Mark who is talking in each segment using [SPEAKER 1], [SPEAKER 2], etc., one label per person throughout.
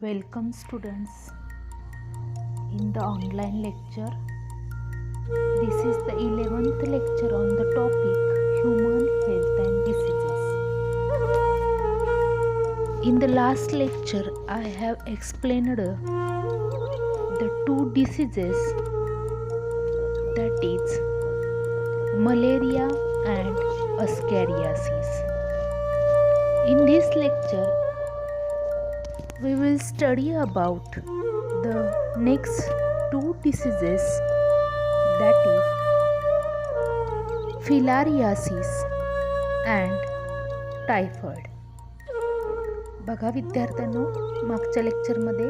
[SPEAKER 1] Welcome students in the online lecture. This is the 11th lecture on the topic human health and diseases. In the last lecture I have explained the two diseases, that is malaria and ascariasis. In this lecture we will study about the next two diseases, that is filariasis and typhoid. बघा विद्यार्थ्यांनो, मागच्या लेक्चरमध्ये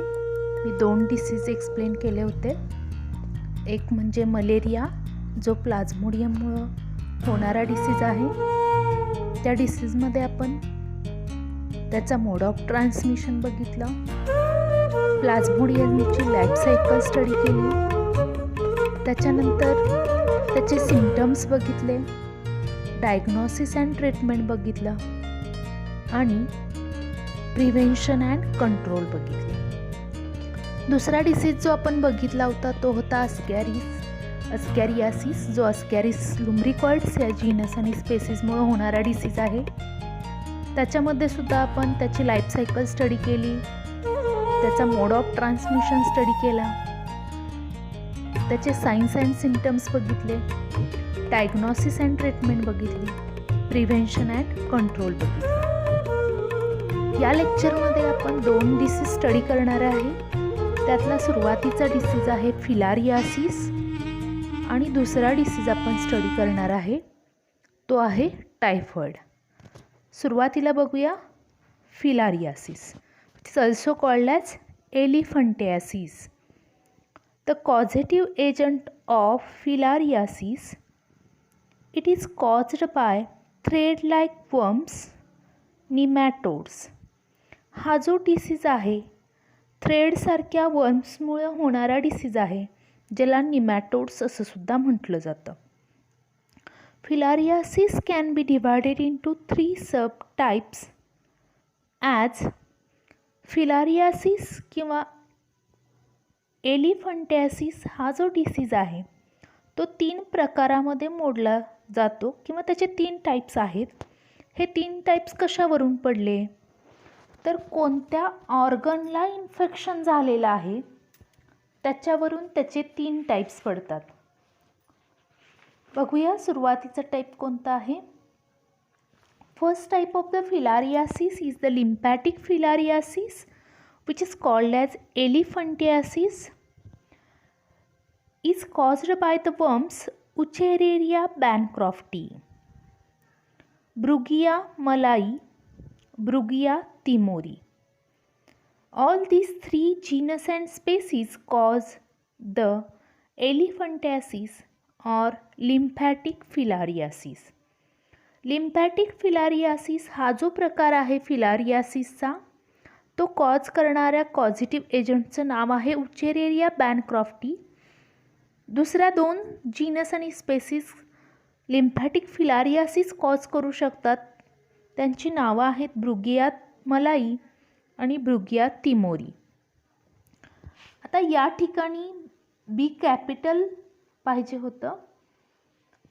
[SPEAKER 1] मी 2 disease explain केले होते. एक म्हणजे malaria, जो प्लाझ्मोडियममुळे होणारा डिसीज आहे. त्या डिसीजमध्ये आपण त्याचा मोड ऑफ ट्रान्समिशन बघितला, प्लाझ्मोडियमची लाईफ सायकल स्टडी केली, त्याच्यानंतर त्याचे सिम्पटम्स बघितले, डायग्नोसिस अँड ट्रीटमेंट बघितलं आणि प्रिव्हेन्शन अँड कंट्रोल बघितले. दुसरा डिसीज जो आपण बघितला होता तो होता अस्कॅरियासिस, जो अस्कॅरिस लुम्ब्रिकॉइड्स या जीनस आणि स्पेसीसमुळे होणारा डिसीज आहे. त्याच्यामध्ये सुद्धा आपण त्याची लाईफ सायकल स्टडी केली, त्याचा मोड ऑफ ट्रान्समिशन स्टडी केला, त्याचे साइन्स अँड सिम्पटम्स बघितले, डायग्नोसिस अँड ट्रीटमेंट बघितली, प्रिव्हेन्शन अँड कंट्रोल बघितले. या लेक्चरमध्ये आपण 2 डिसीज स्टडी करणार आहे. त्यातला सुरुवातीचा डिसीज आहे फिलारियासिस आणि दुसरा डिसीज आपण स्टडी करणार आहे तो आहे टायफॉइड. सुरुवातीला बघूया filariasis. It is also called as elephantiasis. The causative agent of filariasis, it is caused by thread-like worms, nematodes. हा जो डिसीज आहे थ्रेडसारख्या वर्म्समुळे होणारा डिसीज आहे, ज्याला निमॅटोड्स असं सुद्धा म्हटलं जातं. Filariasis can be divided into 3 subtypes as filariasis किंवा एलिफंटियासिस. हा जो डिसीज आहे तो 3 प्रकारामध्ये मोडला जातो किंवा त्याचे 3 टाईप्स आहेत. हे 3 टाईप्स कशावरून पडले तर कोणत्या ऑर्गनला इन्फेक्शन झालेलं आहे त्याच्यावरून त्याचे 3 टाईप्स पडतात. बघूया सुरुवातीचा टाईप कोणता आहे. First type of the filariasis is the lymphatic filariasis which is called as elephantiasis, is caused by the worms Wuchereria bancrofti, Brugia malai, Brugia timori. All these 3 genus and species cause the elephantiasis or lymphatic filariasis. Lymphatic filariasis हा जो प्रकार आहे फिलारियासिसचा, तो cause करणाऱ्या causative एजंटचं नाव आहे उचेरेरिया बॅनक्रॉफ्टी. दुसऱ्या 2 genus आणि species lymphatic filariasis cause करू शकतात. त्यांची नावं आहेत ब्रुगिया मलाई आणि ब्रुगिया तिमोरी. आता या ठिकाणी बी कॅपिटल पाहिजे होतं.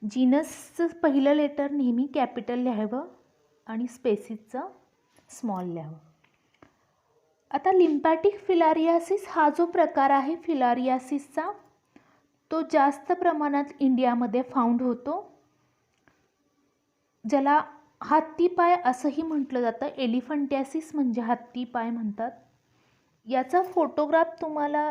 [SPEAKER 1] जीनसचं पहिलं लेटर नेहमी कॅपिटल लिहावं आणि स्पेसीसचं स्मॉल लिहावं. आता लिम्फॅटिक फिलारियासिस हा जो प्रकार आहे फिलारियासिसचा, तो जास्त प्रमाणात इंडियामध्ये फाउंड होतो, ज्याला हत्तीपाय असंही म्हटलं जातं. एलिफंटियासिस म्हणजे हत्तीपाय म्हणतात. याचा फोटोग्राफ तुम्हाला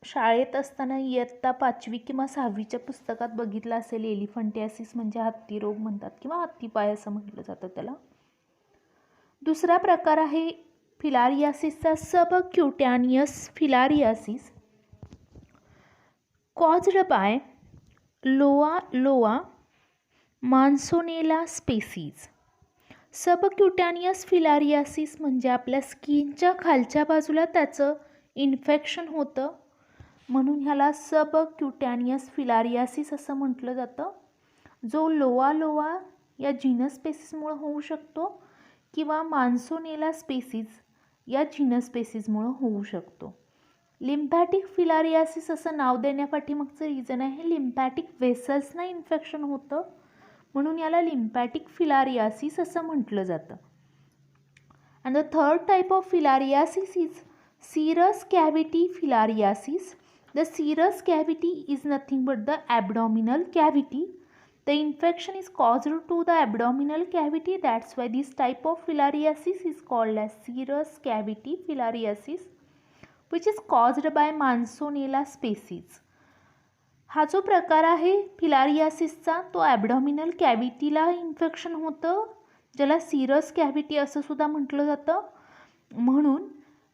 [SPEAKER 1] शाळेत असताना इयत्ता 5वी किंवा 6वीच्या पुस्तकात बघितला असेल. एलिफंटियासिस म्हणजे हत्ती रोग म्हणतात किंवा हत्तीपाय असं म्हटलं जातं त्याला. दुसरा प्रकार आहे फिलारियासिसचा सबक्युटॅनियस फिलारियासिस, कॉज्ड बाय लोआ मान्सोनेला स्पेसीज. सबक्युटॅनियस फिलारियासिस म्हणजे आपल्या स्किनच्या खालच्या बाजूला त्याचं इन्फेक्शन होतं, म्हणून ह्याला सबक्युटॅनियस फिलारियासिस असं म्हटलं जातं, जो लोआ या जीनस स्पेसीसमुळे होऊ शकतो किंवा मान्सोनेला स्पेसीज या जीनस स्पेसिसमुळे होऊ शकतो. लिम्फॅटिक फिलारियासिस असं नाव देण्यापाठीमागचं रिझन आहे लिम्फॅटिक व्हेसल्सना इन्फेक्शन होतं, म्हणून याला लिम्फॅटिक फिलारियासिस असं म्हटलं जातं. And the third type of filariasis is serous cavity filariasis. The serous cavity is nothing but the abdominal cavity. The infection is caused to the abdominal cavity. That's why this type of filariasis is called as serous cavity filariasis, which is caused by Mansonella species. हा जो प्रकार आहे फिलारियासिसचा तो abdominal कॅव्हिटीला infection होतं, ज्याला serous cavity असं सुद्धा म्हटलं जातं. म्हणून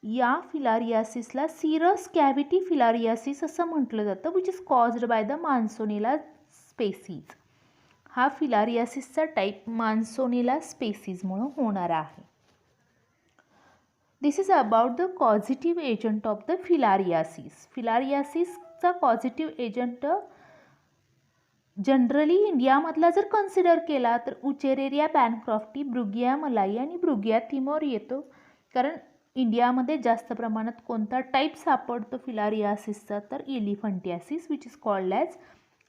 [SPEAKER 1] या फिलारियासिसला सीरस कॅव्हिटी फिलारियासिस असं म्हटलं जातं, which is caused by the mansonella species. हा फिलारियासिसचा टाईप मान्सोनेला स्पेसीजमुळं होणारा आहे. This is about the causative agent of the filariasis. फिलारियासिसचा कॉझिटिव्ह एजंट जनरली इंडियामधला जर कन्सिडर केला तर उचेरेरिया बॅनक्रॉफ्टी, ब्रुगिया मलाई आणि ब्रुगिया थिमोर येतो. कारण इंडियामध्ये जास्त प्रमाणात कोणता टाईप सापडतो फिलारियासिसचा तर elephantiasis, which is called as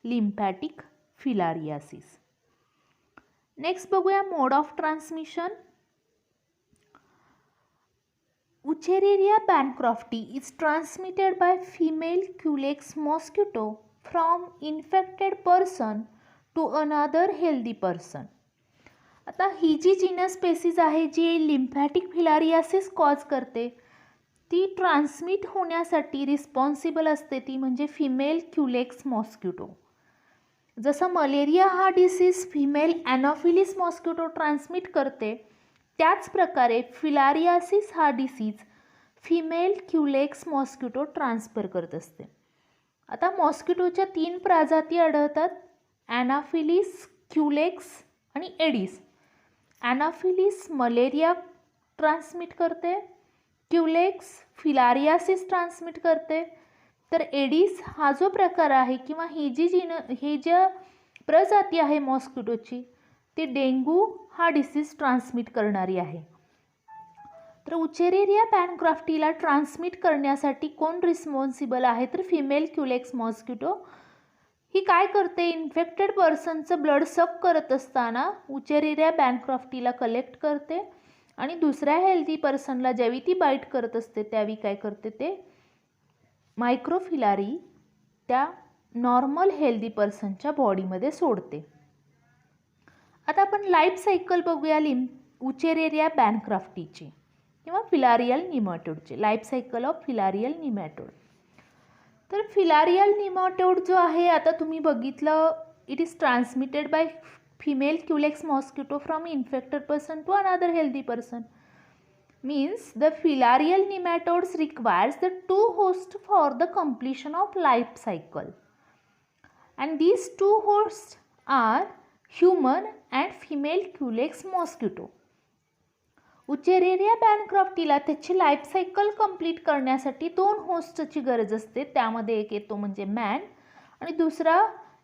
[SPEAKER 1] lymphatic filariasis. Next बघूया mode of transmission. Wuchereria bancrofti is transmitted by female culex mosquito from infected person to another healthy person. आता ही जी जीनस स्पेसीज आहे जी लिम्फॅटिक फिलारियासिस कॉज करते ती transmit होण्यासाठी responsible असते ती म्हणजे फिमेल क्युलेक्स मॉस्किटो. जसं मलेरिया हा डिसीज फिमेल ॲनॉफिलिस मॉस्किटो ट्रान्समिट करते, त्याच प्रकारे फिलारियासिस हा disease female culex mosquito transfer करत असते. आता मॉस्किटोच्या 3 प्रजाती आढळतात, ॲनाफिलिस, क्युलेक्स आणि एडिस. ॲनाफिलिस मलेरिया ट्रान्समिट करते, क्युलेक्स फिलारियासिस ट्रान्समिट करते, तर एडिस हा जो प्रकार आहे किंवा ही ज्या प्रजाती आहे मॉस्किटोची ती डेंग्यू हा डिसीज ट्रान्समिट करणारी आहे. तर उचेरेरिया बॅनक्रॉफ्टीला ट्रान्समिट करण्यासाठी कोण रिस्पॉन्सिबल आहे तर फिमेल क्युलेक्स मॉस्किटो. ही काय करते, इन्फेक्टेड पर्सनचं ब्लड सक करत असताना उचेरेरिया बॅनक्रॉफ्टीला कलेक्ट करते आणि दुसऱ्या हेल्दी पर्सनला ज्यावेळी ती बाईट करत असते त्यावेळी काय करते ते मायक्रोफिलारी त्या नॉर्मल हेल्दी पर्सनच्या बॉडीमध्ये सोडते. आता आपण लाईफ सायकल बघूया उचेरेरिया बॅनक्रॉफ्टीची किंवा फिलारियल निमॅटोडची. Life cycle of filarial nematode. तर फिलारियल निमॅटोड जो आहे आता तुम्ही बघितलं it is transmitted by female culex mosquito from infected person to another healthy person. Means the filarial nematodes requires the 2 hosts for the completion of life cycle, and these 2 hosts are human and female culex mosquito. उचेरेरिया बॅनक्रॉफ्टीला त्याची life cycle complete करण्यासाठी 2 होस्टची गरज असते. त्यामध्ये एक येतो म्हणजे man आणि दुसरा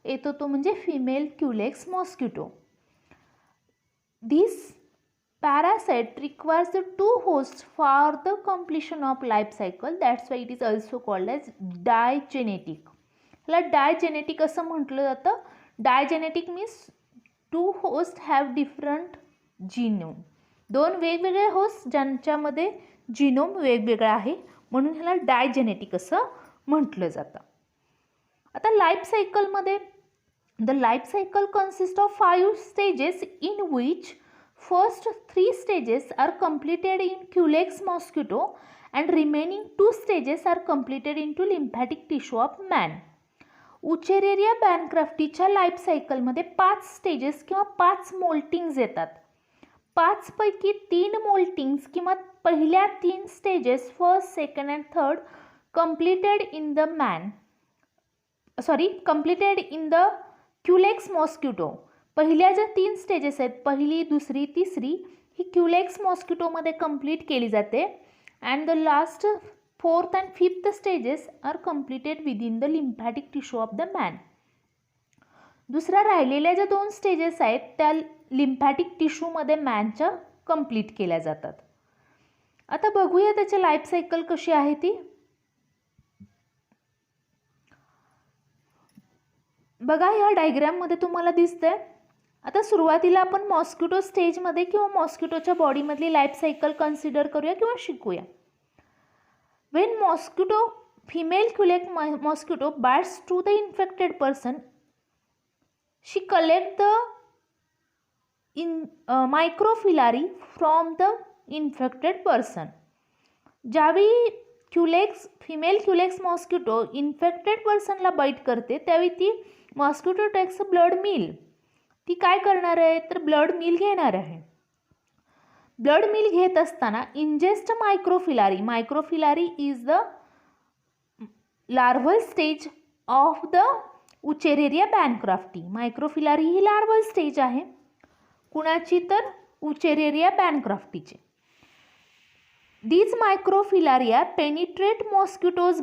[SPEAKER 1] येतो तो म्हणजे female culex mosquito. This parasite requires the 2 hosts for the completion of life cycle. That's why it is also called as digenetic. ह्याला डायजेनेटिक असं म्हटलं जातं. डायजेनेटिक means 2 hosts have different genome. 2 वेगवेगळे होस्ट ज्यांच्यामध्ये जिनोम वेगवेगळा आहे म्हणून ह्याला डायजेनेटिक असं म्हटलं जातं. आता लाईफ सायकलमध्ये the life cycle consist of 5 stages in which first 3 stages are completed in Culex mosquito and remaining 2 stages are completed into lymphatic tissue of man. Wuchereria बॅनक्रॉफ्टीच्या लाईफ सायकलमध्ये 5 स्टेजेस किंवा 5 मोल्टिंग्स येतात. 5 पैकी 3 मोल्टिंग्स किंवा पहिल्या 3 stages first, second and third completed in the Culex mosquito. पहिल्या ज्या 3 stages आहेत पहिली, दुसरी, तिसरी ही क्युलेक्स मॉस्किटोमध्ये कंप्लीट केली जाते and the last 4th and 5th stages are completed within the lymphatic tissue of the man. दुसऱ्या राहिलेल्या ज्या 2 स्टेजेस आहेत त्या लिम्फॅटिक टिश्यूमध्ये मॅनच्या कंप्लीट केल्या जातात. आता बघूया त्याची लाईफ सायकल कशी आहे ती. बघा ह्या डायग्राममध्ये तुम्हाला दिसतंय. आता सुरुवातीला आपण मॉस्किटो स्टेजमध्ये किंवा मॉस्किटोच्या बॉडीमधली लाईफ सायकल कन्सिडर करूया किंवा शिकूया. When mosquito female culex mosquito bites to the infected person, she collect the microfilari from the infected person. ज्यावेळी फिमेल क्युलेक्स मॉस्किटो इन्फेक्टेड पर्सनला बाईट करते त्यावेळी ती मॉस्किटो टेक्स ब्लड मील. ती काय करणार आहे तर ब्लड मील घेणार आहे. ब्लड मील घेत असताना ingest microfilariae is the larval stage of the wuchereria bancrofti. Microfilariae ही लार्वल स्टेज आहे. कुणाची तर उचेरेरिया बॅनक्राफ्टीची. These microfilaria penetrate mosquitoes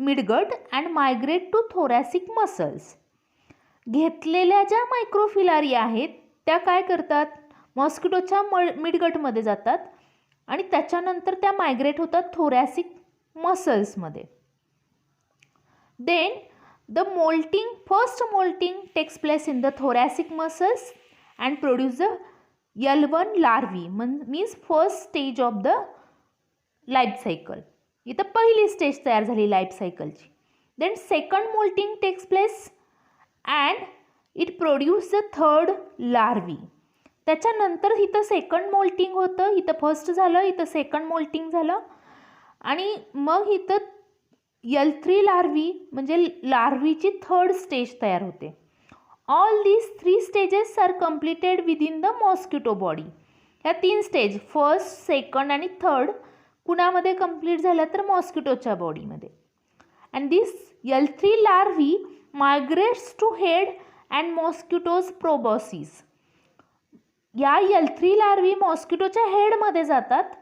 [SPEAKER 1] midgut and migrate to thoracic muscles. घेतलेल्या ज्या मायक्रोफिलारिया आहेत त्या काय करतात, मॉस्किटोच्या मिडगटमध्ये जातात आणि त्याच्यानंतर त्या मायग्रेट होतात thoracic मसल्समध्ये. Then the first molting takes place in the thoracic muscles and produce the L1 larvae, means first stage of the life cycle. इथं पहिली स्टेज तयार झाली लाईफ सायकलची. Then second molting takes place and it produce the third larvae. त्याच्यानंतर इथं second moulting होतं, इथं first झालं, इथं सेकंड मोल्टिंग झालं आणि मग इथं L3 लार्वी म्हणजे लार्वीची थर्ड स्टेज तयार होते. All these 3 stages are completed within the mosquito body. ह्या 3 स्टेज फर्स्ट, सेकंड आणि थर्ड कुणामध्ये कंप्लीट झाल्या तर मॉस्किटोच्या बॉडीमध्ये. And this L3 larvae migrates to head and mosquito's proboscis. या L3 लार्वी मॉस्किटोच्या हेडमध्ये जातात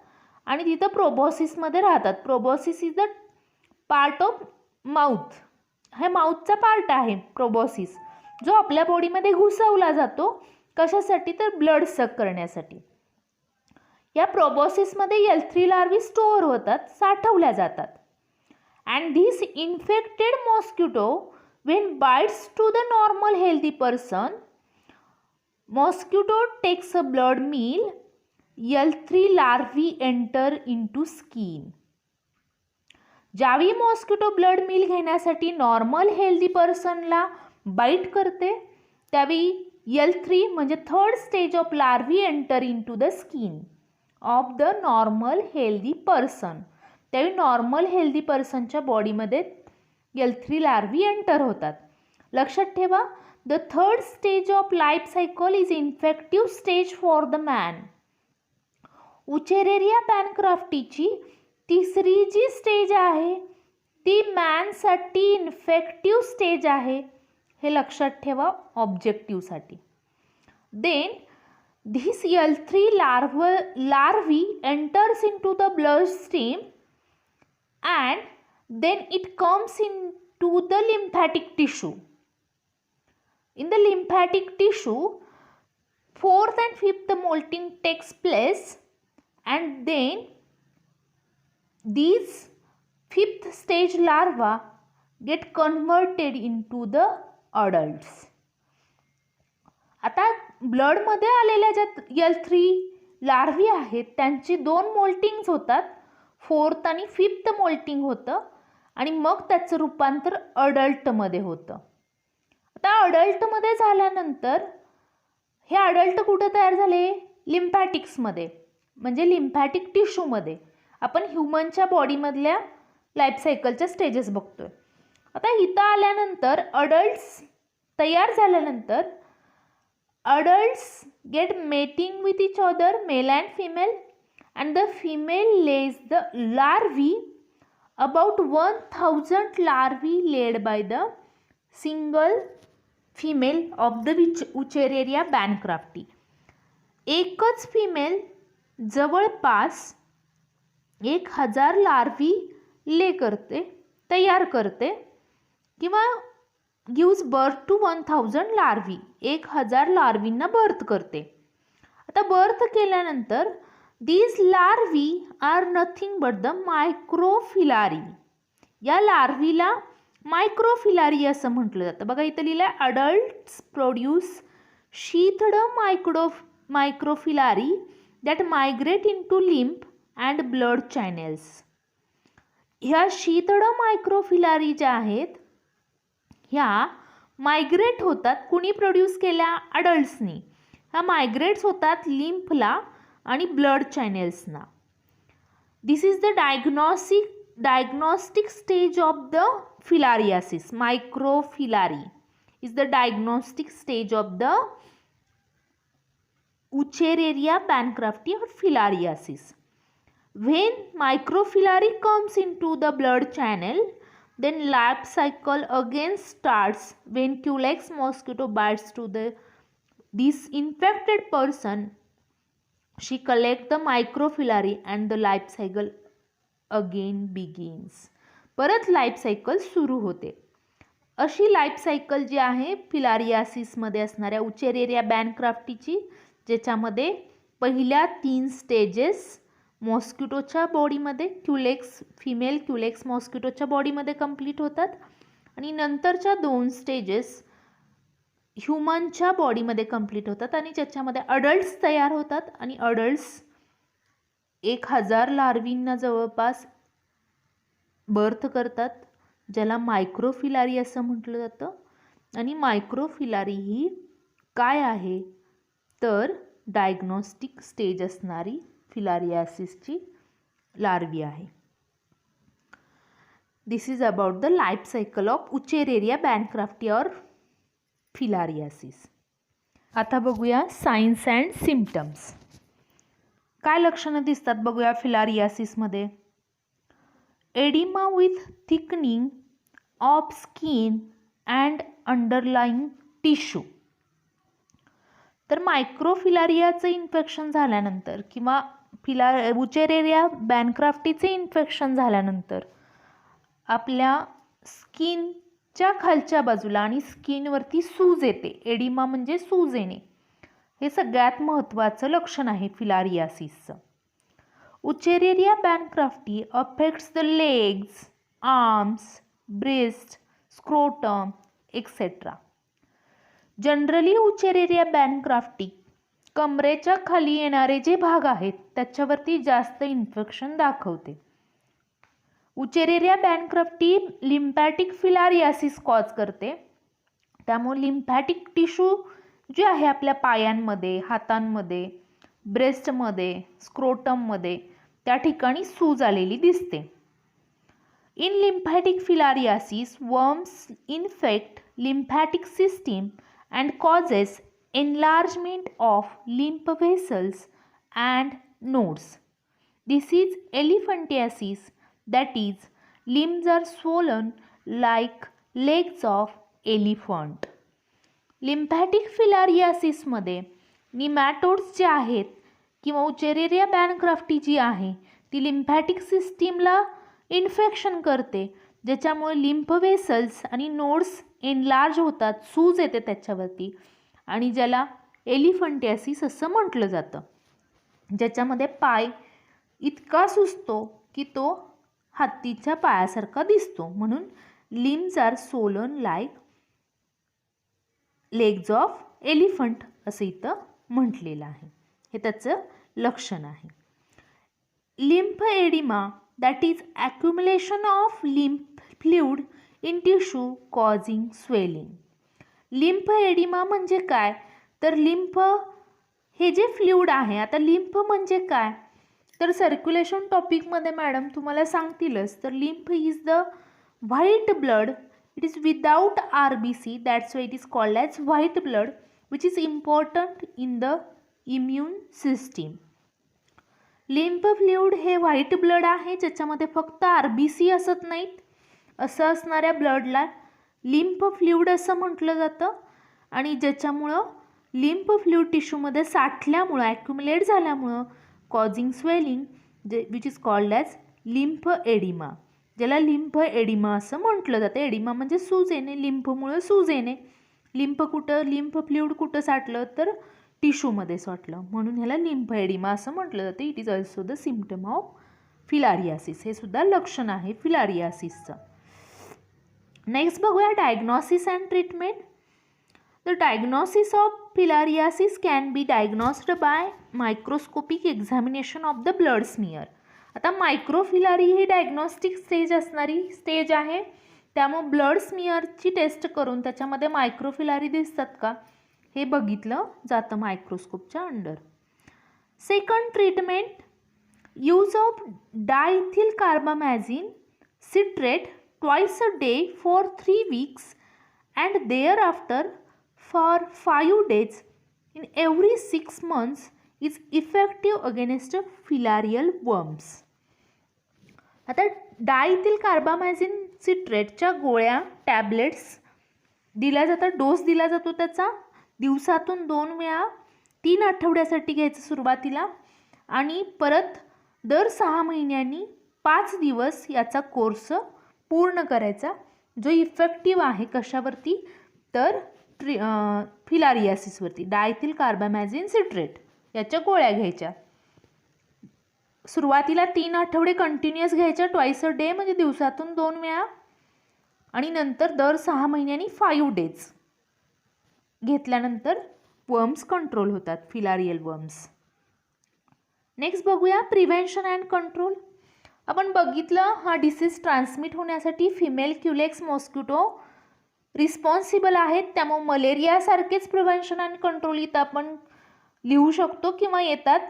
[SPEAKER 1] आणि तिथं प्रोबॉसिसमध्ये राहतात. Proboscis is the part of mouth. हे माउथचा पार्ट आहे प्रोबॉसिस, जो आपल्या बॉडीमध्ये घुसवला जातो. कशासाठी तर ब्लड सक करण्यासाठी. या प्रोबॉसिसमध्ये L3 लार्वी स्टोअर होतात, साठवल्या जातात. And this infected mosquito when bites to the normal healthy person, mosquito takes a blood meal, L3 larvae enter into skin. ज्यावेळी मॉस्किटो ब्लड मील घेण्यासाठी नॉर्मल हेल्दी पर्सनला बाईट करते त्यावेळी L3 म्हणजे third stage of larvae enter into the skin of the normal healthy person. त्यावेळी normal healthy पर्सनच्या बॉडीमध्ये L3 larvae enter होतात. लक्षात ठेवा, the third stage of life cycle is infective stage for the man. Wuchereria बॅनक्राफ्टीची तिसरी जी stage आहे ती मॅनसाठी इन्फेक्टिव्ह स्टेज आहे, हे लक्षात ठेवा ऑब्जेक्टिव्हसाठी. Then this L3 larvae enters into the bloodstream and then it comes into the lymphatic tissue. In the lymphatic tissue, 4th and 5th molting takes place and then these 5th stage larvae get converted into the adults. आता ब्लडमध्ये आलेल्या ज्या L3 larvae आहेत त्यांची 2 मोल्टिंग्स होतात. 4th आणि 5th moulting होतं आणि मग त्याचं रूपांतर अडल्टमध्ये होतं. आता अडल्टमध्ये झाल्यानंतर हे अडल्ट कुठं तयार झाले, लिम्फॅटिक्समध्ये म्हणजे लिम्फॅटिक टिश्यूमध्ये. आपण ह्युमनच्या बॉडीमधल्या लाईफ सायकलच्या स्टेजेस बघतोय. आता इथं आल्यानंतर अडल्ट्स तयार झाल्यानंतर adults get mating with each other, male and female, and the female lays the larvae. About 1000 larvae laid by the single female of the wuchereria bancrofti. एकच फिमेल जवळपास 1000 लार्वी ले करते, तयार करते किंवा गिव्स बर्थ टू 1000 लार्वी. 1000 लार्वींना birth करते. आता बर्थ केल्यानंतर These larvae are nothing but the microfilari. या लार्वीला मायक्रोफिलारी असं म्हटलं जातं. बघा इथं लिहिलं आहे adults produce sheathed microfilari that migrate into lymph and blood channels. ह्या शीथड मायक्रोफिलारी ज्या आहेत ह्या मायग्रेट होतात. कुणी प्रोड्यूस केल्या? अडल्ट्सनी. ह्या मायग्रेट्स होतात लिम्फला आणि ब्लड चॅनेल्सना. This is the diagnostic stage of the filariasis. Microfilari is the diagnostic stage of the Wuchereria bankrafti or filariasis. When microfilari comes into the blood channel, then life cycle again starts when Culex mosquito bites to this infected person. She collects the microfilari and the life cycle again begins. परत life cycle सुरू होते. अशी life cycle जी आहे फिलारियासिसमध्ये असणाऱ्या उचेरेरिया बॅनक्राफ्टीची, ज्याच्यामध्ये पहिल्या 3 stages मॉस्किटोच्या बॉडीमध्ये female Culex मॉस्किटोच्या बॉडीमध्ये कंप्लीट होतात आणि नंतरच्या 2 स्टेजेस ह्युमनच्या बॉडीमध्ये कंप्लीट होतात आणि ज्याच्यामध्ये अडल्ट्स तयार होतात आणि अडल्ट्स 1000 लार्वींना जवळपास बर्थ करतात, ज्याला मायक्रोफिलारी असं म्हटलं जातं. आणि मायक्रोफिलारी ही काय आहे तर डायग्नोस्टिक स्टेज असणारी फिलारियासिसची लार्वी आहे. This is about the life cycle of wuchereria bancrofti और फिलारियासिस. आता बघूया सायन्स अँड सिम्पटम्स. काय लक्षणं दिसतात बघूया फिलारियासिसमध्ये. Oedema with thickening of skin and underlying tissue. तर मायक्रोफिलारियाचं इन्फेक्शन झाल्यानंतर किंवा उचेरेरिया बॅनक्राफ्टीचे इन्फेक्शन झाल्यानंतर आपल्या स्किनच्या खालच्या बाजूला आणि स्किनवरती सूज येते. एडिमा म्हणजे सूज येणे, हे सगळ्यात महत्त्वाचं लक्षण आहे फिलारियासिसचं. Wuchereria bancrofti affects the legs, arms, breast, scrotum etcetera. Generally wuchereria bancrofti कमरेच्या खाली येणारे जे भाग आहेत त्याच्यावरती जास्त इन्फेक्शन दाखवते. Wuchereria bancrofti lymphatic filariasis cause करते. त्यामुळे लिम्फॅटिक टिश्यू जे आहे आपल्या पायांमध्ये, हातांमध्ये, ब्रेस्टमध्ये, स्क्रोटममध्ये त्या ठिकाणी सूज आलेली दिसते. In lymphatic filariasis worms infect lymphatic system and causes enlargement of lymph vessels and nodes. This is elephantiasis, that is, limbs are swollen like legs of elephant. Lymphatic फिलारियासिसमध्ये निमॅटोड्स जे आहेत किंवा उचेरेरिया बॅनक्राफ्टी जी आहे ती लिम्फॅटिक सिस्टीमला इन्फेक्शन करते, ज्याच्यामुळे lymph vessels आणि नोड्स एनलार्ज होतात, सूज येते त्याच्यावरती आणि ज्याला एलिफंटियासिस असं म्हटलं जातं, ज्याच्यामध्ये पाय इतका सुजतो की तो हत्तीच्या पायासारखा दिसतो. म्हणून limbs are swollen like legs of elephant असं इथं म्हटलेलं आहे. हे त्याचं लक्षण आहे. Lymph oedema that is accumulation of lymph fluid in tissue causing swelling. Lymph oedema म्हणजे काय तर लिम्फ हे जे फ्लुइड आहे, आता लिम्फ म्हणजे काय तर सर्क्युलेशन टॉपिकमध्ये मॅडम तुम्हाला सांगतीलच. तर lymph is the white blood, it is without RBC, that's why it is called as white blood which is important in the immune system. Lymph fluid हे व्हाईट ब्लड आहे, ज्याच्यामध्ये फक्त RBC असत नाहीत. असं असणाऱ्या ब्लडला लिम्फ फ्लुइड असं म्हटलं जातं आणि ज्याच्यामुळं लिम्फ फ्लुइड टिश्यूमध्ये साठल्यामुळं ॲक्युमुलेट झाल्यामुळं causing swelling which is called as lymph oedema, ज्याला लिम्फ एडिमा असं म्हटलं जातं. एडिमा म्हणजे सूज येणे, लिम्फमुळं सूज येणे. लिम्फ फ्लुइड कुठं साठलं तर टिश्यूमध्ये साठलं, म्हणून ह्याला लिम्फेडिमा असं म्हटलं जातं. It is also the symptom of filariasis. हे सुद्धा लक्षण आहे फिलारियासिसचं. नेक्स्ट बघूया diagnosis and treatment. The diagnosis of filariasis can be diagnosed by microscopic examination of the blood smear. आता मायक्रोफिलारी ही डायग्नोस्टिक स्टेज असणारी स्टेज आहे, त्यामुळे ब्लड स्मिअरची टेस्ट करून त्याच्यामध्ये मायक्रोफिलारी दिसतात का हे बघितलं जातं मायक्रोस्कोपच्या अंडर. Second treatment, use of diethyl carbamazine citrate twice a day for 3 weeks and thereafter for 5 days in every 6 months is effective against filarial worms. आता डायथिल कार्बामॅझिन सिट्रेटच्या गोळ्या टॅबलेट्स दिल्या जातात, डोस दिला जातो त्याचा दिवसातून 2 वेळा 3 आठवड्यासाठी घ्यायचं सुरुवातीला, आणि परत दर 6 महिन्यांनी 5 दिवस याचा कोर्स पूर्ण करायचा, जो इफेक्टिव्ह आहे कशावरती तर फिलारियासिसवरती. डायथिल कार्बामॅझिन सिट्रेट याच्या गोळ्या घ्यायच्या, सुरुवातीला 3 आठवडे कंटिन्युअस घ्यायच्या ट्वाइस अ डे म्हणजे दिवसातून 2 वेळा, आणि नंतर दर 6 महिन्यांनी 5 days घेतल्यानंतर वर्म्स कंट्रोल होतात, फिलारियल वर्म्स. नेक्स्ट बघूया प्रिव्हेन्शन अँड कंट्रोल. आपण बघितलं हा डिसीज ट्रान्समिट होण्यासाठी फिमेल क्युलेक्स मॉस्किटो रिस्पॉन्सिबल आहेत, त्यामुळे मलेरियासारखेच प्रिव्हेन्शन अँड कंट्रोल इथं आपण लिहू शकतो किंवा येतात.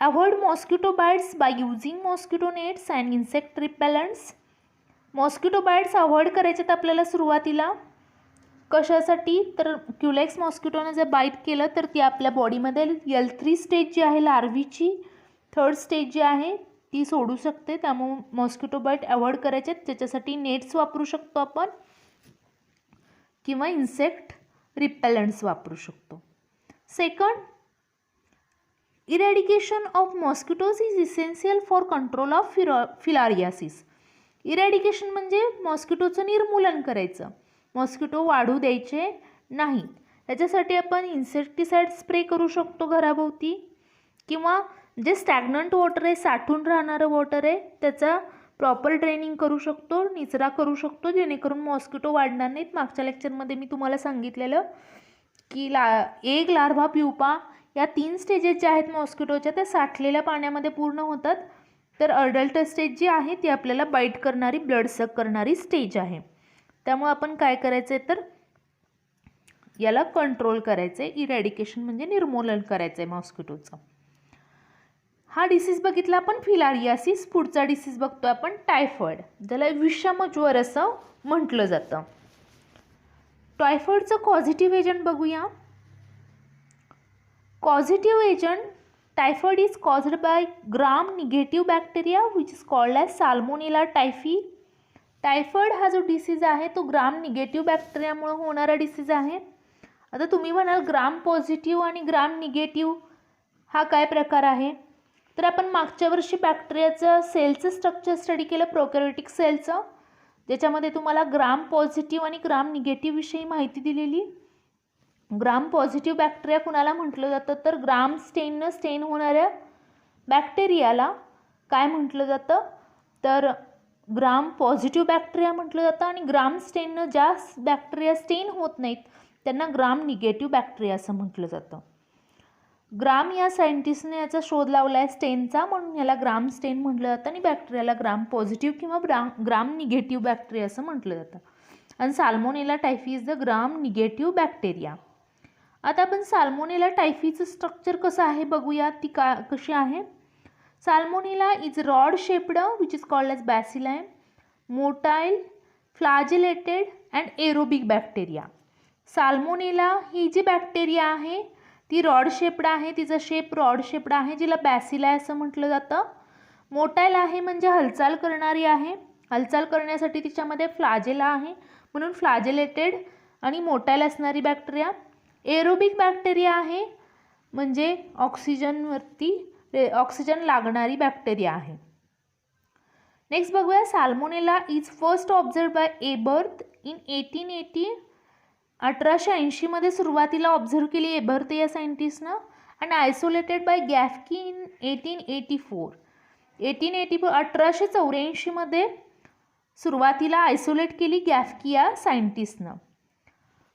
[SPEAKER 1] Avoid mosquito bites by using mosquito nets and insect repellents. Mosquito bites avoid करायचे आपल्याला सुरुवातीला. कशासाठी तर क्युलेक्स मॉस्किटोने जर बाईट केलं तर ती आपल्या बॉडीमध्ये L3 स्टेज जी आहे लार्वीची, 3rd स्टेज जी आहे ती सोडू शकते, त्यामुळे मॉस्किटो बाईट अवॉइड करायचे. त्याच्यासाठी नेट्स वापरू शकतो आपण किंवा इन्सेक्ट रिपेलंट्स वापरू शकतो. Second, eradication of mosquitoes is essential for control of filariasis. Eradication म्हणजे मॉस्किटोचं निर्मूलन करायचं, मॉस्किटो वाढू द्यायचे नाहीत. त्याच्यासाठी आपण इन्सेक्टिसाइड स्प्रे करू शकतो घराभोवती, किंवा जे स्टॅग्नंट वॉटर आहे, साठून राहणारं वॉटर आहे, त्याचा प्रॉपर ड्रेनिंग करू शकतो, निचरा करू शकतो, जेणेकरून मॉस्किटो वाढणार नाहीत. मागच्या लेक्चरमध्ये मी तुम्हाला सांगितलेलं की एग, लार्वा, प्युपा या 3 स्टेजेस ज्या आहेत मॉस्किटोच्या त्या साठलेल्या पाण्यामध्ये पूर्ण होतात. तर अडल्ट स्टेज जी आहे ती आपल्याला बाईट करणारी, ब्लड सक करणारी स्टेज आहे. त्यामुळे आपण काय करायचं आहे तर याला कंट्रोल करायचं आहे, इरॅडिकेशन म्हणजे निर्मूलन करायचं आहे मॉस्किटोचं. हा डिसीज बघितला आपण फिलारियासिस. पुढचा डिसीज बघतो आपण टायफॉइड, ज्याला विषम ज्वर असं म्हटलं जातं. टायफॉइडचं कॉझिटिव्ह एजंट बघूया. Causative agent typhoid is caused by gram negative bacteria which is called as salmonella typhi. Typhoid हा जो डिसीज आहे तो ग्राम निगेटिव्ह बॅक्टेरियामुळे होणारा डिसीज आहे. आता तुम्ही म्हणाल ग्राम पॉझिटिव्ह आणि ग्राम निगेटिव्ह हा काय प्रकार आहे, तर आपण मागच्या वर्षी बॅक्टेरियाचं सेलचं स्ट्रक्चर स्टडी केलं, प्रोकॅरियोटिक सेलचं, ज्याच्यामध्ये तुम्हाला ग्राम पॉझिटिव्ह आणि ग्राम निगेटिव्ह विषयी माहिती दिलेली. ग्राम पॉझिटिव्ह बॅक्टेरिया कुणाला म्हटलं जातं तर ग्राम स्टेननं स्टेन होणाऱ्या बॅक्टेरियाला काय म्हटलं जातं तर ग्राम पॉझिटिव्ह बॅक्टेरिया म्हटलं जातं, आणि ग्राम स्टेननं ज्या बॅक्टेरिया स्टेन होत नाहीत त्यांना ग्राम निगेटिव्ह बॅक्टेरिया असं म्हटलं जातं. ग्राम या सायंटिस्टने याचा शोध लावला आहे स्टेनचा, म्हणून याला ग्राम स्टेन म्हटलं जातं, आणि बॅक्टेरियाला ग्राम पॉझिटिव्ह किंवा ग्राम निगेटिव्ह बॅक्टेरिया असं म्हटलं जातं. आणि salmonella typhi is the gram negative bacteria. आता आपण साल्मोनेला टायफीचं स्ट्रक्चर कसं आहे बघूया, ती कशी आहे. Salmonella is rod shaped which is called as bacilli, motile, flagellated and aerobic bacteria. Salmonella ही जी बॅक्टेरिया आहे ती रॉड शेप्ड आहे, तिचा शेप रॉड शेप्ड आहे, जिला बॅसिलाय असं म्हटलं जातं. मोटाईल आहे म्हणजे हालचाल करणारी आहे, हालचाल करण्यासाठी तिच्यामध्ये फ्लॅजेला आहे म्हणून फ्लॅजेलेटेड आणि मोटाईल असणारी बॅक्टेरिया. एरोबिक बॅक्टेरिया आहे म्हणजे ऑक्सिजन लागणारी बॅक्टेरिया आहे. नेक्स्ट बघूया, salmonella is first observe by Eberth in 1880 1880 सुरुवातीला ऑब्झर्व केली एबर्थ या सायंटिस्टनं and isolated by Gaffky in 1884. 1884 सुरुवातीला आयसोलेट केली गॅफकी या सायंटिस्टनं.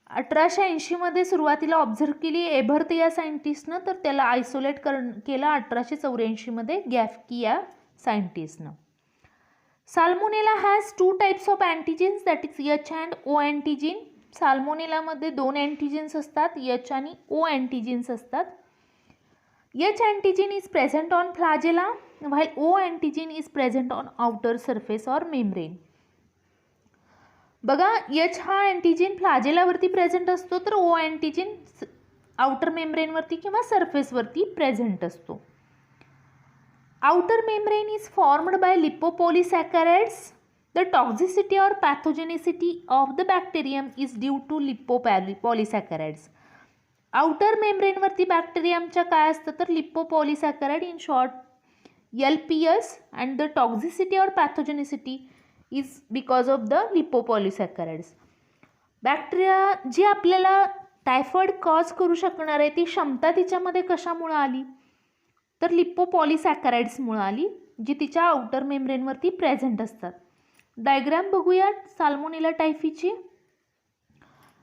[SPEAKER 1] 1880 सुरुवातीला ऑब्झर्व केली एबर्थ या सायंटिस्टनं, तर त्याला आयसोलेट केलं 1884 गॅफकी या सायंटिस्टनं. Salmonella has 2 types of antigens, that is H and O antigen. साल्मोनेलामध्ये 2 अँटीजेन्स असतात, एच आणि ओ अँटीजेन्स असतात. H antigen is present on flagella while O antigen is present on outer surface or membrane. बघा, H हा antigen फ्लॅजेलावरती present असतो, तर O antigen outer मेम्ब्रेनवरती किंवा सरफेसवरती प्रेझेंट असतो. Outer membrane is formed by lipopolysaccharides. The toxicity और pathogenicity of the bacterium is due to lipopolysaccharides. Outer मेम्ब्रेनवरती बॅक्टेरियमच्या काय असतं, तर lipopolysaccharide, in short LPS, and the toxicity और pathogenicity is because of the lipopolysaccharides. Bacteria जी आपल्याला typhoid cause करू शकणार आहे ती क्षमता तिच्यामध्ये कशामुळं आली, तर लिपोपॉलिसॅकॅराइड्समुळं आली, जी तिच्या आउटर मेम्ब्रेनवरती प्रेझेंट असतात. डायग्राम बघूया साल्मोनेला टायफीची.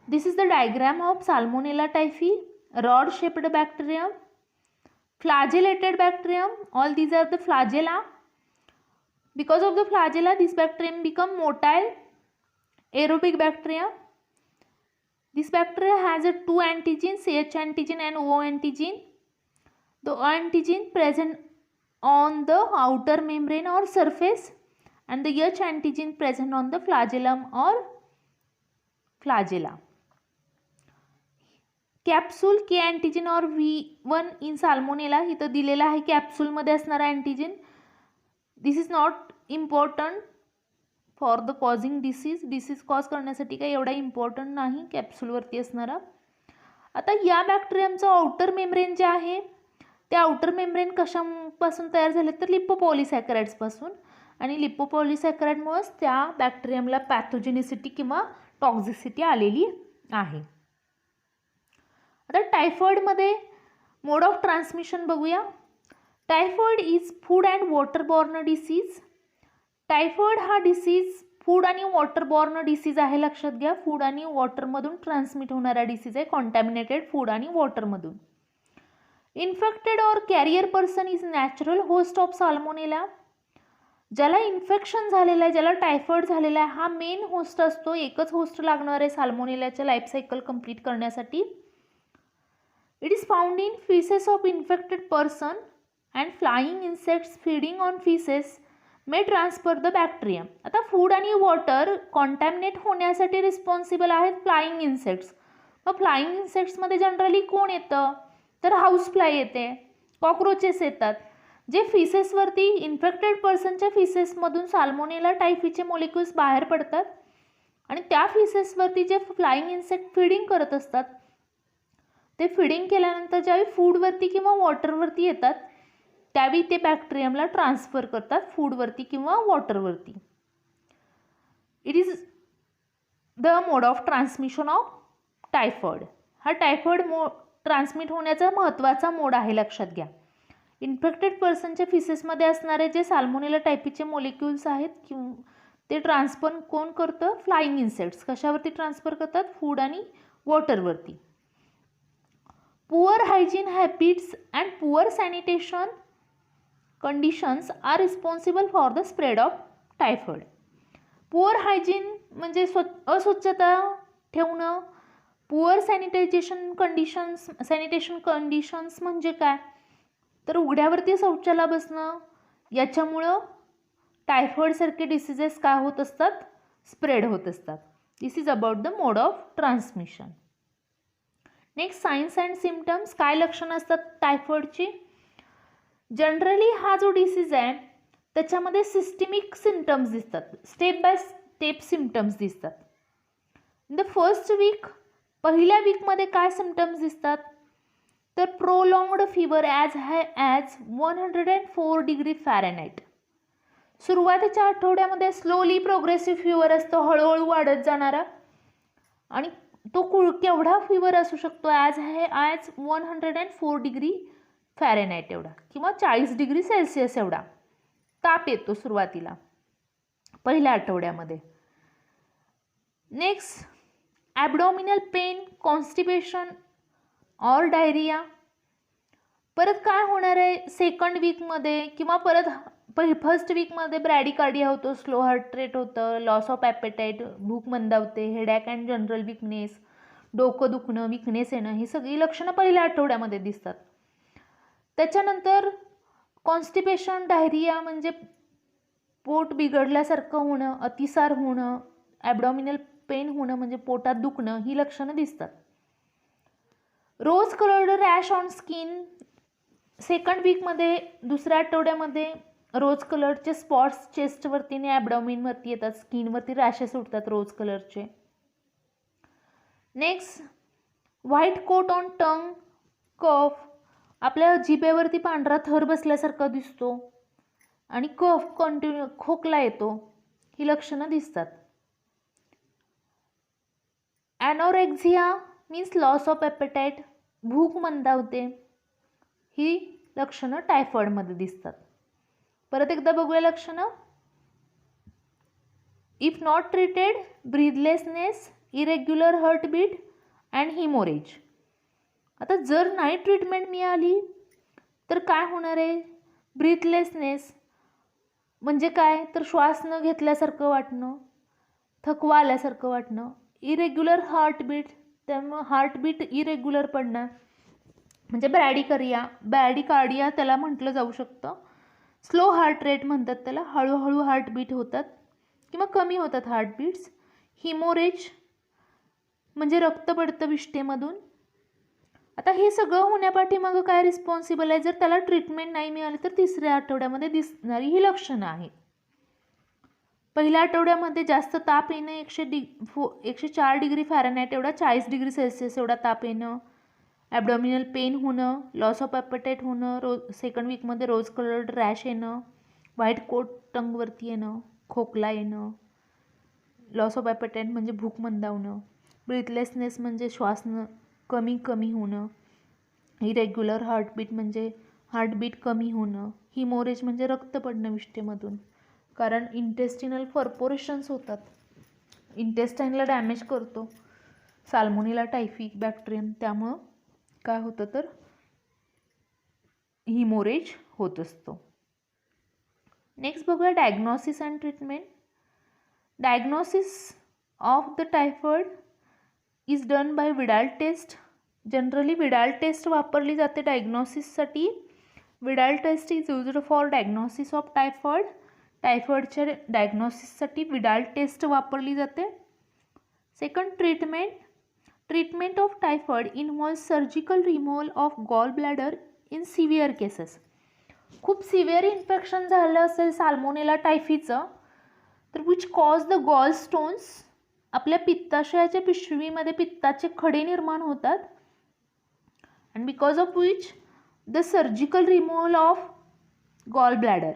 [SPEAKER 1] This is the diagram of salmonella typhi. Rod shaped bacterium, flagellated bacterium, all these are the flagella. Because of the flagella, this bacterium become motile aerobic bacteria. This bacteria has a 2 antigens, H antigen and O antigen. The O antigen present on the outer membrane or surface, and the H antigen present on the flagellum or flagella. Capsule K antigen और V1 in salmonella इथं दिलेला आहे कॅप्सूलमध्ये असणारा antigen. This is not important for the causing disease cause करण्यासाठी काही एवढा important नाही कॅप्सूलवरती असणारा. आता या बॅक्टेरियमचं आउटर मेम्ब्रेन जे आहे ते आउटर मेम्ब्रेन कशापासून तयार झाले, तर लिपोपॉलिसॅकॅराइड्सपासून, आणि लिपोपॉलिसॅकॅराइडमुळेच त्या बॅक्टेरियमला पॅथोजेनिसिटी किंवा टॉक्झिसिटी आलेली आहे. आता टायफॉइडमध्ये मोड ऑफ ट्रान्समिशन बघूया. Typhoid is food and waterborne disease. Typhoid हा डिसीज फूड आणि वॉटरबॉर्न डिसीज आहे, लक्षात घ्या. फूड आणि वॉटरमधून ट्रान्समिट होणारा डिसीज आहे, कॉन्टॅमिनेटेड फूड आणि वॉटरमधून. Infected or carrier person is natural host of salmonella. ज्याला इन्फेक्शन झालेलं आहे, ज्याला टायफॉइड झालेला आहे, हा मेन होस्ट असतो. एकच होस्ट लागणार आहे साल्मोनेलाच्या लाईफ सायकल कंप्लीट करण्यासाठी. It is found in feces of infected person and flying insects feeding on feces may transfer the bacterium. आता फूड आणि वॉटर कॉन्टॅमिनेट होण्यासाठी रिस्पॉन्सिबल आहेत फ्लाइंग इन्सेक्ट्स. मग फ्लाइंग इन्सेक्ट्समध्ये जनरली कोण येतं, तर हाऊस फ्लाय येते, कॉक्रोचेस येतात, जे फिसेसवरती इन्फेक्टेड पर्सनच्या फिसेसमधून साल्मोनेला टायफीचे मोलिक्युल्स बाहेर पडतात आणि त्या फिसेसवरती जे फ्लाइंग इन्सेक्ट फीडिंग करत असतात ते फीडिंग केल्यानंतर ज्यावेळी फूडवरती किंवा वॉटरवरती येतात त्यावेळी ते बॅक्टेरियमला ट्रान्सफर करतात फूडवरती किंवा वॉटरवरती. It is the mode of transmission of typhoid. हा टायफॉइड ट्रान्समिट होण्याचा महत्त्वाचा मोड आहे, लक्षात घ्या. इन्फेक्टेड पर्सनच्या फिसेसमध्ये असणारे जे साल्मोनेला टायफीचे मोलिक्युल्स आहेत ते ट्रान्सफर कोण करतं, फ्लाइंग इन्सेक्ट्स. कशावरती ट्रान्सफर करतात, फूड आणि वॉटरवरती. Poor hygiene habits and poor sanitation conditions are responsible for the spread of typhoid. Poor hygiene म्हणजे अस्वच्छता ठेवणं. Poor sanitation conditions म्हणजे काय, तर उघड्यावरती शौचाला बसणं, याच्यामुळं टायफॉइडसारखे डिसीजेस काय होत असतात, स्प्रेड होत असतात. This is about the mode of transmission. Next signs and symptoms. काय लक्षणं असतात टायफॉइडची. जनरली हा जो डिसीज आहे त्याच्यामध्ये सिस्टमिक सिम्टम्स दिसतात, स्टेप बाय स्टेप सिम्टम्स दिसतात. इन द फर्स्ट वीक, पहिल्या वीकमध्ये काय सिम्टम्स दिसतात, तर प्रोलॉंग्ड फीवर ॲज हाय ॲज 104 डिग्री फॅरेनहाइट. सुरुवातीच्या आठवड्यामध्ये स्लोली प्रोग्रेसिव्ह फीवर असतो, हळूहळू वाढत जाणारा, आणि तो केवढा फीवर असू शकतो, ॲज 104 डिग्री फॅरेनहाइट एवढा किंवा 40 डिग्री सेल्सिअस एवढा ताप येतो सुरुवातीला पहिल्या आठवड्यामध्ये. Next, abdominal pain, constipation or diarrhoea. परत काय होणार आहे, सेकंड वीकमध्ये किंवा परत फर्स्ट वीकमध्ये ब्रॅडिकार्डिया होतो, स्लो हार्ट रेट होतं, लॉस ऑफ ॲपेटाईट, भूक मंदावते, हेडॅक अँड जनरल विकनेस, डोकं दुखणं, विकनेस येणं, ही सगळी लक्षणं पहिल्या आठवड्यामध्ये दिसतात. त्याच्यानंतर कॉन्स्टिपेशन, डायरिया म्हणजे पोट बिघडल्यासारखं होणं, अतिसार होणं, ॲबडॉमिनल पेन होणं म्हणजे पोटात दुखणं, ही लक्षणं दिसतात. Rose coloured rash on skin, second वीकमध्ये दुसऱ्या आठवड्यामध्ये रोज कलरचे स्पॉट्स चेस्टवरती आणि ॲबडॉमिनवरती येतात, स्किनवरती रॅशेस उठतात रोज कलरचे. Next, white coat on tongue, cough, आपल्या जिभेवरती पांढरा थर बसल्यासारखा दिसतो आणि कफ कंटिन्यू, खोकला येतो, ही लक्षणं दिसतात. ॲनोरेक्झिया मीन्स लॉस ऑफ ॲपेटाईट, भूक मंदावते, ही लक्षणं टायफॉईडमध्ये दिसतात. परत एकदा बघूया लक्षणं. If not treated, breathlessness, irregular heartbeat and haemorrhage. आता जर नाही ट्रीटमेंट मिळाली तर काय होणार आहे, ब्रीथलेसनेस म्हणजे काय तर श्वास न घेतल्यासारखं वाटणं, थकवा आल्यासारखं वाटणं, इरेग्युलर हार्टबीट, त्यामुळं हार्टबीट इरेग्युलर पडणं म्हणजे ब्रॅडिकार्डिया त्याला म्हटलं जाऊ शकतं. स्लो हार्ट रेट म्हणतात त्याला, हळूहळू हार्टबीट होतात किंवा कमी होतात हार्टबीट्स. हिमोरेज म्हणजे रक्त पडतं विष्ठेमधून. आता हे सगळं होण्यापाठीमागं काय रिस्पॉन्सिबल आहे, जर त्याला ट्रीटमेंट नाही मिळाली तर तिसऱ्या आठवड्यामध्ये दिसणारी ही लक्षणं आहेत. पहिल्या आठवड्यामध्ये जास्त ताप येणं, 104 डिग्री फॅरेनहाइट एवढा, 40 डिग्री सेल्सिअस एवढा ताप येणं, ॲबडॉमिनल पेन होणं, लॉस ऑफ ॲपेटाईट होणं, सेकंड वीकमध्ये रोज कलर्ड रॅश येणं, व्हाईट कोट टंगवरती येणं, खोकला येणं, लॉस ऑफ ॲपेटाईट म्हणजे भूक मंदावणं, ब्रीथलेसनेस म्हणजे श्वास कमी होणं, इरेग्युलर हार्टबीट म्हणजे हार्टबीट कमी होणं, हिमोरेज म्हणजे रक्त पडणं विष्ठेमधून, कारण इंटेस्टिनल परपोरेशन्स होतात, इंटेस्टाईनला डॅमेज करतो साल्मोनेला टायफी बॅक्टेरियम, त्यामुळं काय होतं तर हिमोरेज होत असतो. नेक्स्ट बघूया diagnosis and treatment. Diagnosis of the typhoid is done by Widal test. Generally Widal test वापरली जाते डायग्नोसिससाठी. Widal test is used for diagnosis of typhoid. टायफॉइडच्या डायग्नोसिससाठी विडाल टेस्ट वापरली जाते. Second, treatment of typhoid involves surgical removal of gall bladder in severe cases. खूप severe infection झालं असेल साल्मोनेला टायफीचं तर which cause the gall stones, आपल्या पित्ताशयाच्या पिशवीमध्ये पित्ताचे खडे निर्माण होतात, and because of which the surgical removal of gall bladder.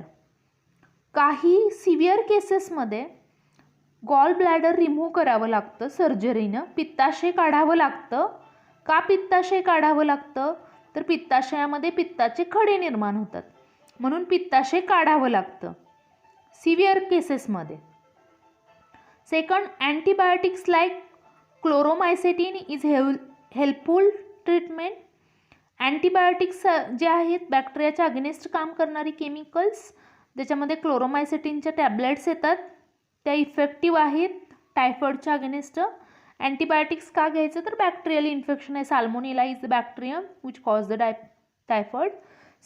[SPEAKER 1] काही सिव्हिअर केसेसमध्ये गॉल ब्लॅडर रिमूव्ह करावं लागतं सर्जरीनं, पित्ताशय काढावं लागतं. का पित्ताशय काढावं लागतं तर पित्ताशयामध्ये पित्ताचे खडे निर्माण होतात म्हणून पित्ताशय काढावं लागतं सिव्हिअर केसेसमध्ये. Second, antibiotics like chloromycetin is helpful treatment. Antibiotics जे आहेत बॅक्टेरियाच्या अगेन्स्ट काम करणारी केमिकल्स, त्याच्यामध्ये क्लोरोमायसेटिनच्या टॅबलेट्स येतात, त्या इफेक्टिव्ह आहेत टायफॉइडच्या अगेन्स्ट. अँटीबायोटिक्स का घ्यायचं तर बॅक्टेरियल इन्फेक्शन आहे. Salmonella is the bacterium which cause the typhoid.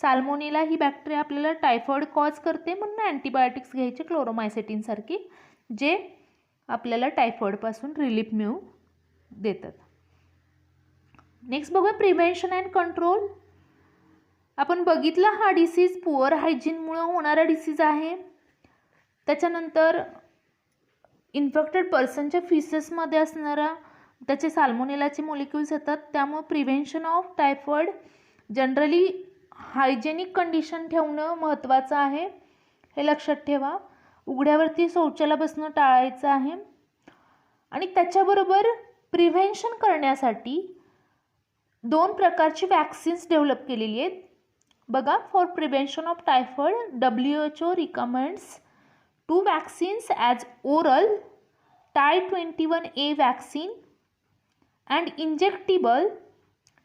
[SPEAKER 1] Salmonella he bacteria आपल्याला टायफॉइड कॉज करते म्हणून अँटीबायोटिक्स घ्यायचे क्लोरोमायसेटिनसारखी, जे आपल्याला टायफॉइडपासून रिलीफ मिळू देतात. नेक्स्ट बघूया प्रिव्हेन्शन अँड कंट्रोल. आपण बघितलं हा डिसीज पुअर हायजीनमुळं होणारा डिसीज आहे. त्याच्यानंतर इन्फेक्टेड पर्सनच्या फिसेसमध्ये असणारा त्याचे साल्मोनेलाचे मॉलिक्युल्स येतात, त्यामुळे prevention of typhoid generally hygienic condition ठेवणं महत्त्वाचं आहे, हे लक्षात ठेवा. उघड्यावरती शौचाला बसणं टाळायचं आहे आणि त्याच्याबरोबर प्रिव्हेन्शन करण्यासाठी 2 प्रकारची वॅक्सिन्स डेव्हलप केलेली आहेत. बघा, for prevention of typhoid WHO recommends 2 vaccines as oral Ty21A vaccine and injectable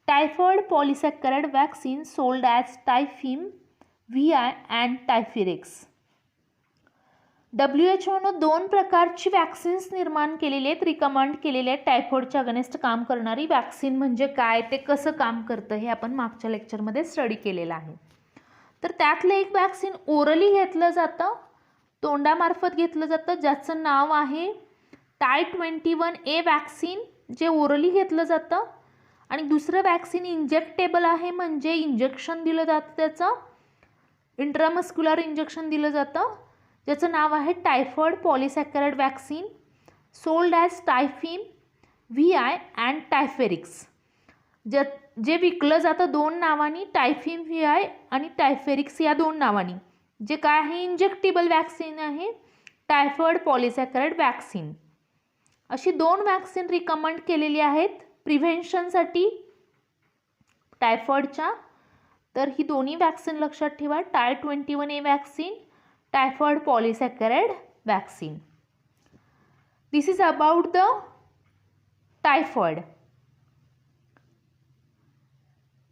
[SPEAKER 1] typhoid polysaccharide vaccine sold as Typhim VI and Typhirix. WHOनं 2 प्रकारची वॅक्सिन्स निर्माण केलेली आहेत, रिकमेंड केलेले आहेत टायफॉइडच्या अगेन्स्ट काम करणारी. वॅक्सिन म्हणजे काय, ते कसं काम करतं हे आपण मागच्या लेक्चरमध्ये स्टडी केलेलं आहे. तर त्यातलं एक वॅक्सिन ओरली घेतलं जातं, तोंडामार्फत घेतलं जातं, ज्याचं नाव आहे Ty21A वॅक्सिन, जे ओरली घेतलं जातं. आणि दुसरं वॅक्सिन इंजेक्टेबल आहे, म्हणजे इंजेक्शन दिलं जातं, त्याचं इंट्रामस्क्युलर इंजेक्शन दिलं जातं, ज्याचं नाव आहे typhoid polysaccharide vaccine sold as Typhim VI and Typherix. जे विकलं जातं 2 नावांनी, टायफिम VI आणि टायफेरिक्स या 2 नावांनी. जे काय आहे, इंजेक्टेबल वॅक्सिन आहे, टायफॉइड पॉलिसॅकराइड वॅक्सिन. अशी 2 वॅक्सिन रिकमेंड केलेली आहेत प्रिव्हेन्शनसाठी टायफॉइडच्या. तर ही दोन्ही वॅक्सिन लक्षात ठेवा, Ty21A vaccine, typhoid polysaccharide vaccine. This is about the typhoid.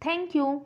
[SPEAKER 1] Thank you.